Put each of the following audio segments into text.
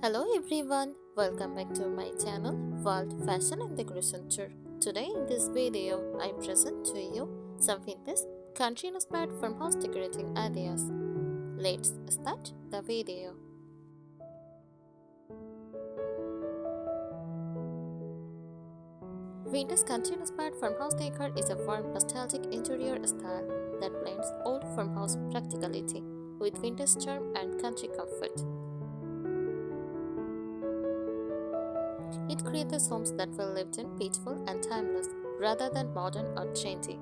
Hello everyone, welcome back to my channel World Fashion and Decoration Tour. Today in this video, I present to you some fitness country-inspired farmhouse decorating ideas. Let's start the video. Vintage country-inspired farmhouse decor is a warm, nostalgic interior style that blends old farmhouse practicality with vintage charm and country comfort. It creates homes that feel lived in, peaceful, and timeless, rather than modern or trendy.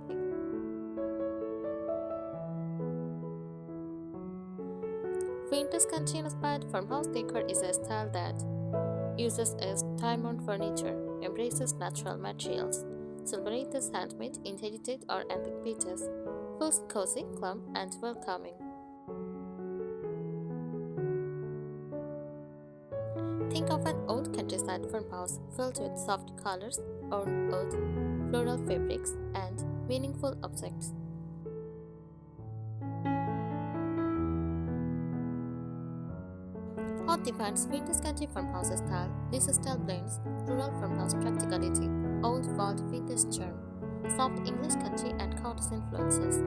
Vintage country-inspired farmhouse decor is a style that uses its time-worn furniture, embraces natural materials, celebrates handmade, inherited, or antique pieces, feels cozy, calm, and welcoming. Think of an old countryside farmhouse filled with soft colors, old wood, floral fabrics, and meaningful objects. What defines vintage country farmhouse style? This style blends rural farmhouse practicality, old world vintage charm, soft English country, and cottage influences.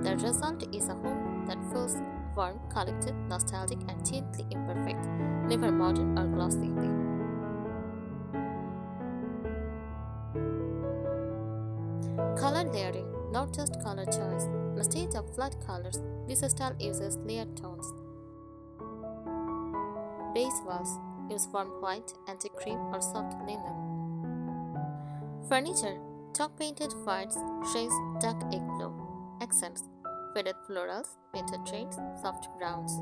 The result is a home that feels warm, collected, nostalgic, and gently imperfect, never modern or glossy. Color layering, not just color choice. Instead of flat colors, this style uses layered tones. Base walls use warm white, antique cream, or soft linen. Furniture, chalk painted whites, shades, dark egg blue. Accents, faded florals, painted shades, soft browns.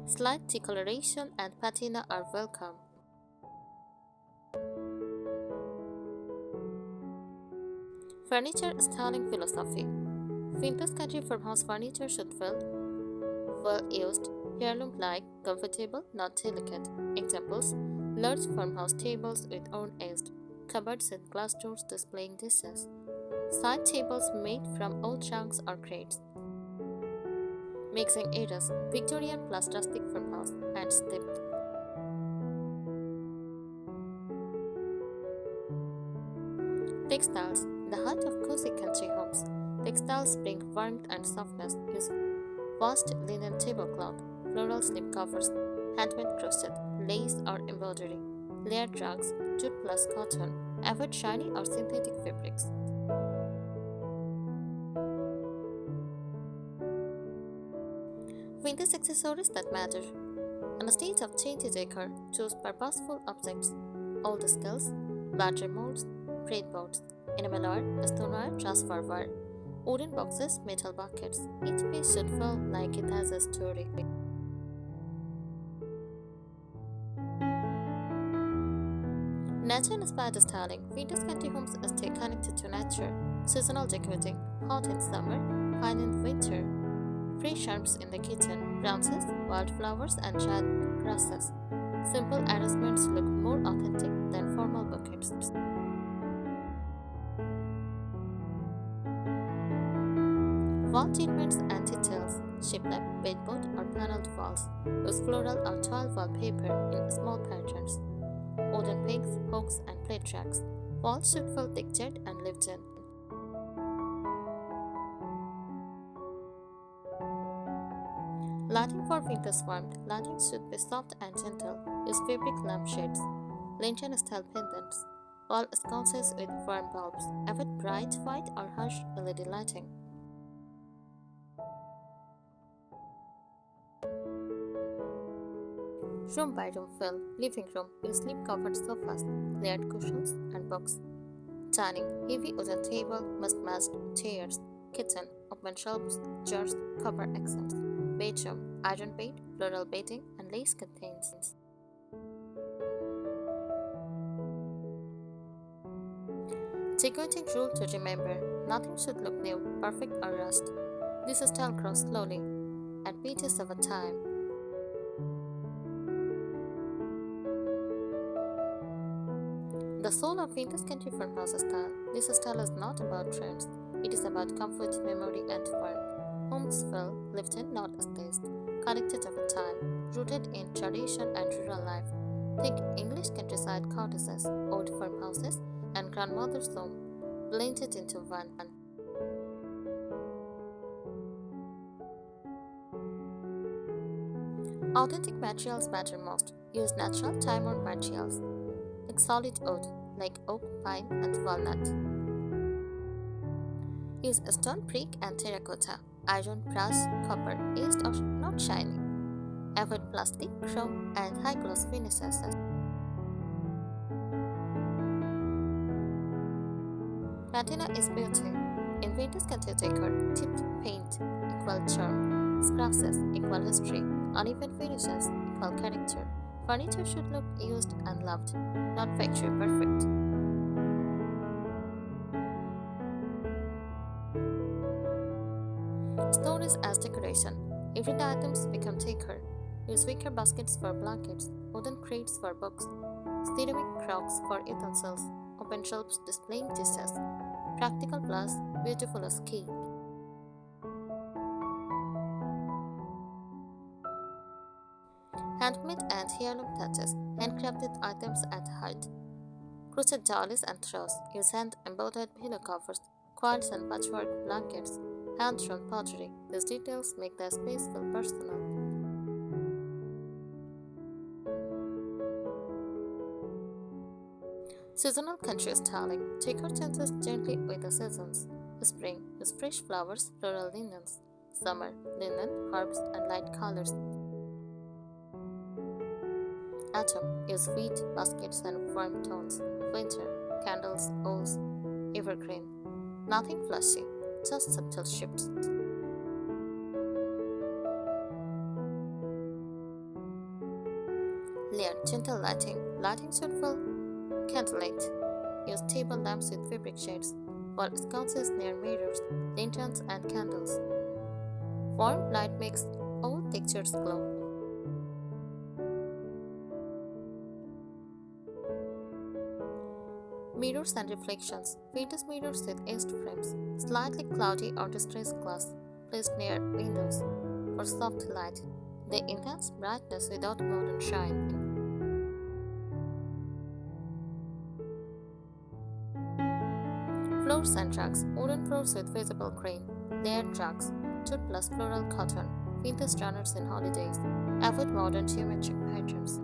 Slight decoloration and patina are welcome. Furniture styling philosophy. Vintage country farmhouse furniture should feel well used, heirloom-like, comfortable, not delicate. Examples: large farmhouse tables with own-edged cupboards with glass doors displaying dishes. Side tables made from old trunks or crates. Mixing areas: Victorian plus rustic farmhouse and stepped. Textiles, the heart of cozy country homes. Textiles bring warmth and softness. Use vast linen tablecloth, floral slip covers, handmade crochet, lace or embroidery, layered rugs, jute plus cotton. Avoid shiny or synthetic fabrics. Vintage accessories that matter. On a stage of changing decor, choose purposeful objects, old skills, larger molds, breadboards, enamel ware, stoneware, transferware, wooden boxes, metal buckets. Each piece should feel like it has a story. Nature-inspired styling. Vintage country homes stay connected to nature. Seasonal decorating. Hot in summer, fine in winter. Fresh herbs in the kitchen, branches, wildflowers, and dried grasses. Simple arrangements look more authentic than formal bouquets. Wall treatments and details: shiplap, bedboard, or paneled walls. Use floral or tile wallpaper in small patterns. Wooden pegs, hooks, and plate racks. Walls should feel textured and lived in. Lighting for vintage warmth. Lighting should be soft and gentle. Use fabric lampshades, lantern style pendants, wall sconces with warm bulbs. Avoid bright white or harsh LED lighting. Room by room fill. Living room. Use slip covered sofas, layered cushions, and books. Dining. Heavy wooden table, must match chairs. Kitchen. Open shelves, jars, copper accents. Bedroom, iron bed, floral bedding, and lace curtains. Decorating rule to remember: nothing should look new, perfect, or rushed. This style grows slowly, and pages over time. The soul of vintage country farmhouse style. This style is not about trends; it is about comfort, memory, and warmth. Homes feel lived in, not aesthetic, connected over time, rooted in tradition and rural life. Think English countryside cottages, old farmhouses, and grandmother's home blended into one. Authentic materials matter most. Use natural time-worn materials like solid wood, like oak, pine, and walnut. Use stone, brick, and terracotta, iron, brass, copper, aged or not shiny. Avoid plastic, chrome, and high-gloss finishes. Patina is beauty. In vintage cottagecore, tipped paint equal charm, scratches equal history, uneven finishes equal character. Furniture should look used and loved, not factory perfect. Storage as decoration. Everyday items become decor. Use wicker baskets for blankets, wooden crates for books, ceramic crocks for utensils, open shelves displaying dishes. Practical plus beautiful is key. Handmade and heirloom touches, handcrafted items at heart. Crochet dollies and throws, use hand-embroidered pillow covers, quilts and patchwork blankets, hand-thrown pottery. These details make the space feel personal. Seasonal country styling. Decor changes gently with the seasons. Spring, use fresh flowers, floral linens. Summer, linen, herbs, and light colors. Autumn, use wheat, baskets, and warm tones. Winter, candles, owls, evergreen. Nothing flashy, just subtle shifts. Layered, gentle lighting. Lighting should feel candlelight. Use table lamps with fabric shades, while sconces near mirrors, lanterns, and candles. Warm light makes all textures glow. Mirrors and reflections. Vintage mirrors with edged frames, slightly cloudy or distressed glass, placed near windows for soft light. They enhance brightness without modern shine. Floors and rugs. Wooden floors with visible grain, layered rugs, jute plus floral cotton, vintage runners in holidays. Avoid modern geometric patterns.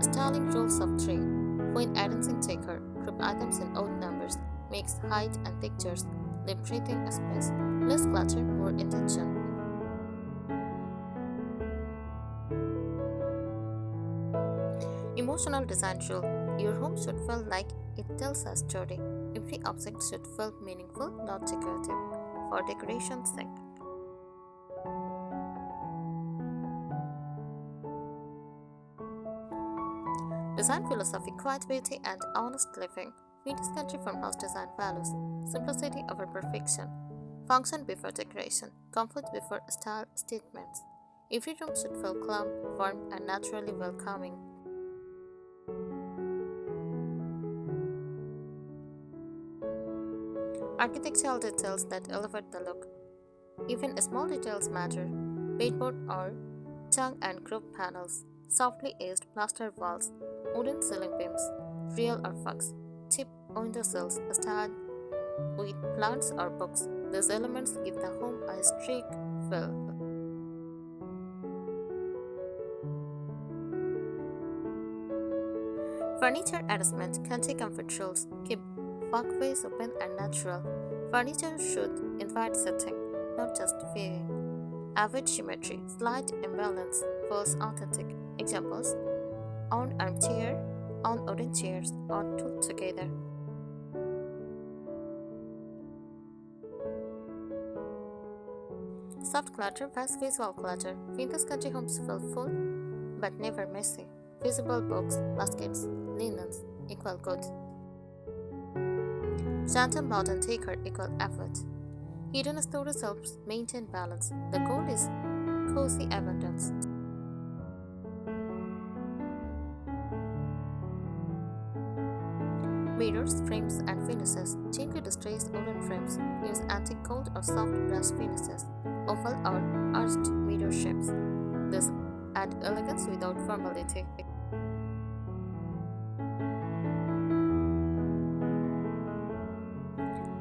Styling rules of three. When arranging decor, group items in odd numbers, mix height and textures, leave breathing space, less clutter, more intention. Emotional design rule. Your home should feel like it tells a story. Every object should feel meaningful, not decorative, for decoration's sake. Design philosophy, quiet beauty, and honest living. Vintage country farmhouse design values simplicity over perfection, function before decoration, comfort before style statements. Every room should feel calm, warm, and naturally welcoming. Architectural details that elevate the look. Even small details matter. Baseboard or tongue and groove panels, softly edged plaster walls, wooden ceiling beams, real or faux, cheap windowsills styled with plants or books. These elements give the home a streak feel. Furniture arrangement country comfort rules keep walkways open and natural. Furniture should invite sitting, not just viewing. Avoid symmetry, slight imbalance feels authentic. Examples: on armchair, on wooden chairs, on two together. Soft clutter vs visual clutter. Vintage country homes feel full but never messy. Visible books, baskets, linens equal good. Gentle modern decor equal effort. Hidden storage helps maintain balance. The goal is cozy abundance. Mirrors, frames, and finishes. Gently distressed wooden frames use antique gold or soft brass finishes, oval or arched mirror shapes. This add elegance without formality.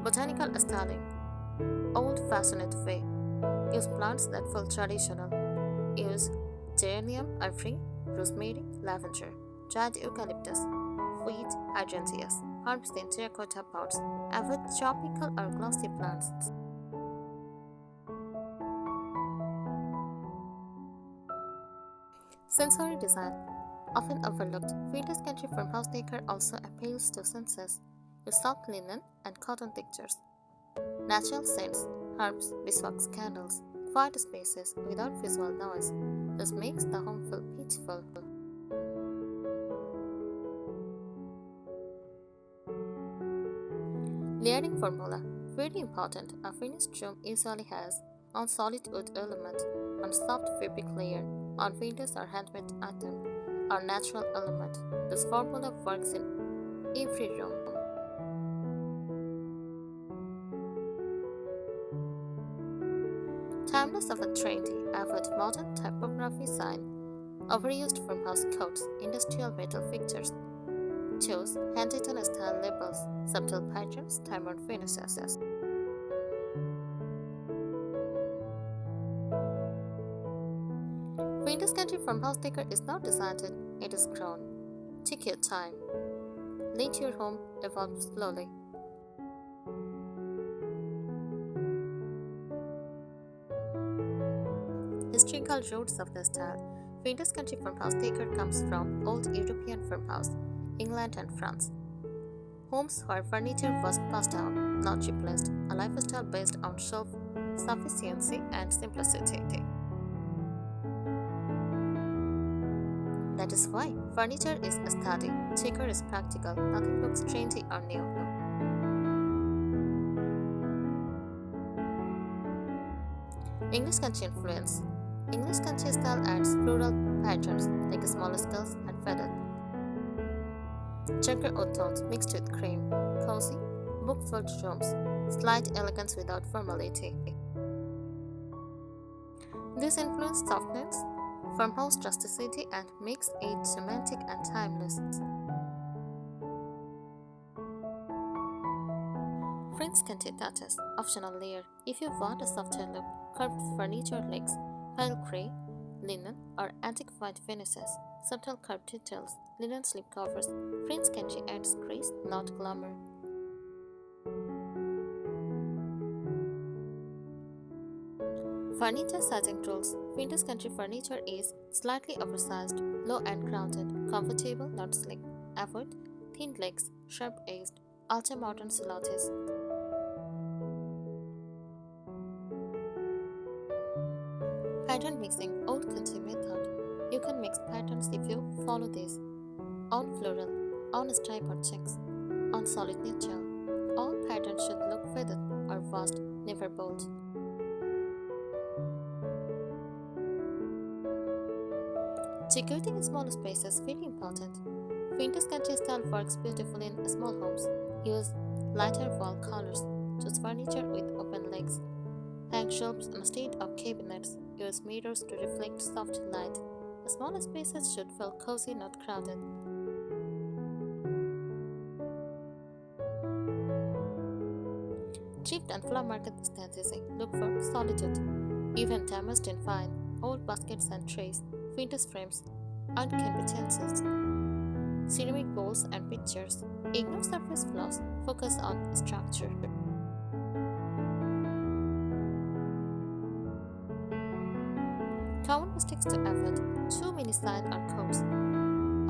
Botanical styling, old-fashioned way. Use plants that feel traditional. Use geranium, ivory, rosemary, lavender, dried eucalyptus, wheat, hydrangeas, herbs in terracotta pots. Avoid tropical or glossy plants. Sensory design, often overlooked, vintage country farmhouse decor also appeals to senses with soft linen and cotton textures. Natural scents, herbs, beeswax candles, quiet spaces without visual noise. This makes the home feel peaceful. Layering formula, very important. A finished room usually has on solid wood element, on soft fabric layer, on vintage or handmade item, or natural element. This formula works in every room. Timeless of a trendy, avoid modern typography sign, overused farmhouse codes, industrial metal fixtures. Choose Handcrafted style labels, subtle patterns, timer finishes. Vintage country farmhouse decor is not designed, it is grown. Take your time. Let your home evolve slowly. Historical roots of the style. Vintage country farmhouse decor comes from old European farmhouse, England and France. Homes where furniture was passed down, not replaced, a lifestyle based on self-sufficiency and simplicity. That is why furniture is aesthetic, decor is practical, nothing looks trendy or new. English country influence. English country style adds floral patterns like small skulls and feathers. Checker oud tones mixed with cream, cozy, book-filled rooms, slight elegance without formality. This influence softens farmhouse rusticity and makes it romantic and timeless. French country touches, optional layer. If you want a softer look, curved furniture legs, pale gray, linen, or antique white finishes, subtle curved details, linen slip covers. French country adds grace, not glamour. Furniture sizing rules. Vintage country furniture is slightly oversized, low and grounded, comfortable, not slick. Avoid thin legs, sharp-edged, ultra-modern silhouettes. Pattern mixing, old country method. You can mix patterns if you follow this. On floral, on stripe or checks, on solid neutral. All patterns should look feathered or vast, never bold. Decorating small spaces very important. Vintage country style works beautifully in small homes. Use lighter wall colors. Choose furniture with open legs. Hang shelves instead of cabinets. Use mirrors to reflect soft light. Small spaces should feel cozy, not crowded. Thrift and flower market aesthetics. Look for solitude, even damaged and fine. Old baskets and trays, vintage frames, incandescences, ceramic bowls and pictures. Ignore surface flaws, focus on structure. Common mistakes to avoid: too many signs or codes,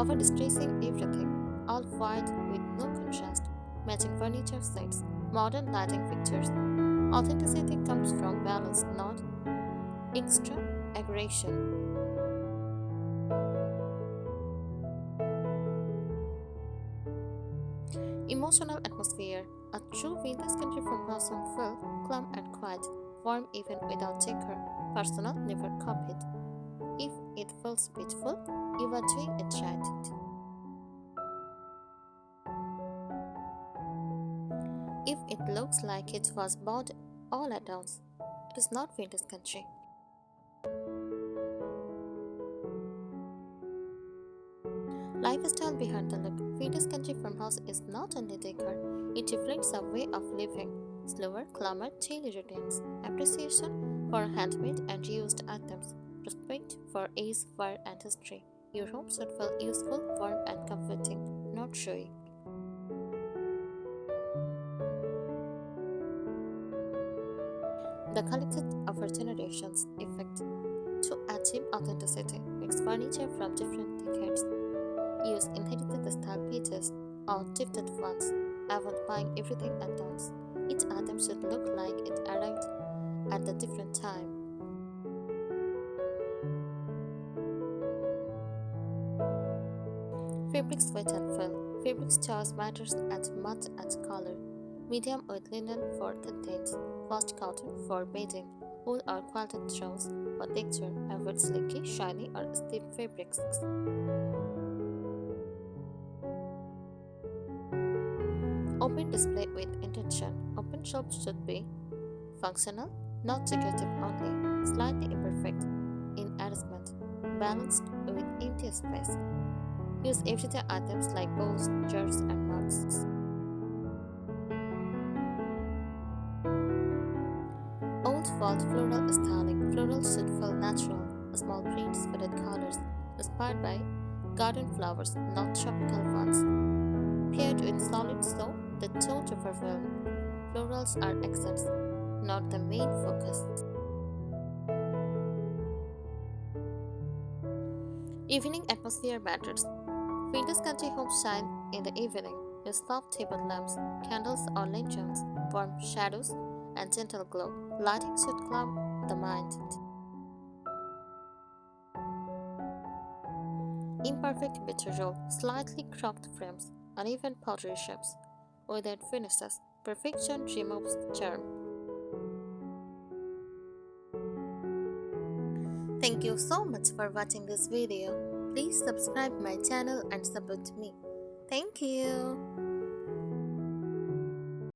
over distressing everything, all white with no contrast, matching furniture sets, modern lighting fixtures. Authenticity comes from balance, not extra aggression. Emotional atmosphere. A true vintage country farmhouse home feel calm and quiet, warm even without decor, personal, never copied. If it feels beautiful, you are doing it right. If it looks like it was bought all at once, it is not vintage country. Lifestyle behind the look. Vintage country farmhouse is not only decor, it reflects a way of living. Slower, calmer daily routines, appreciation for handmade and reused items, respect for age, fire, and history. Your home should feel useful, warm, and comforting, not showy. The collected over generations effect. To achieve authenticity, mix furniture from different decades. Use inherited style pieces or gifted ones. Avoid buying everything at once. Each item should look like it arrived at a different time. Fabrics weight and fill. Fabrics choice matters as much as color. Medium with linen for contains. Fast cotton for bedding. Wool or quilted throws for texture. Avoid slinky, shiny, or stiff fabrics. Open display with intention. Open shelves should be functional, not decorative only, slightly imperfect in arrangement, balanced with empty space. Use everyday items like bowls, jars, and mugs. Old world floral styling. Florals should feel natural, small prints, vivid colors, inspired by garden flowers, not tropical ones. Paired with solid soap that don't overwhelm. Florals are accents, not the main focus. Evening atmosphere matters. Vintage country homes shine in the evening. Use soft table lamps, candles, or lanterns, warm shadows, and gentle glow. Lighting should calm the mind. Imperfect material, slightly crooked frames, uneven pottery shapes, withered finishes. Perfection removes charm. Thank you so much for watching this video. Please subscribe my channel and support me. Thank you.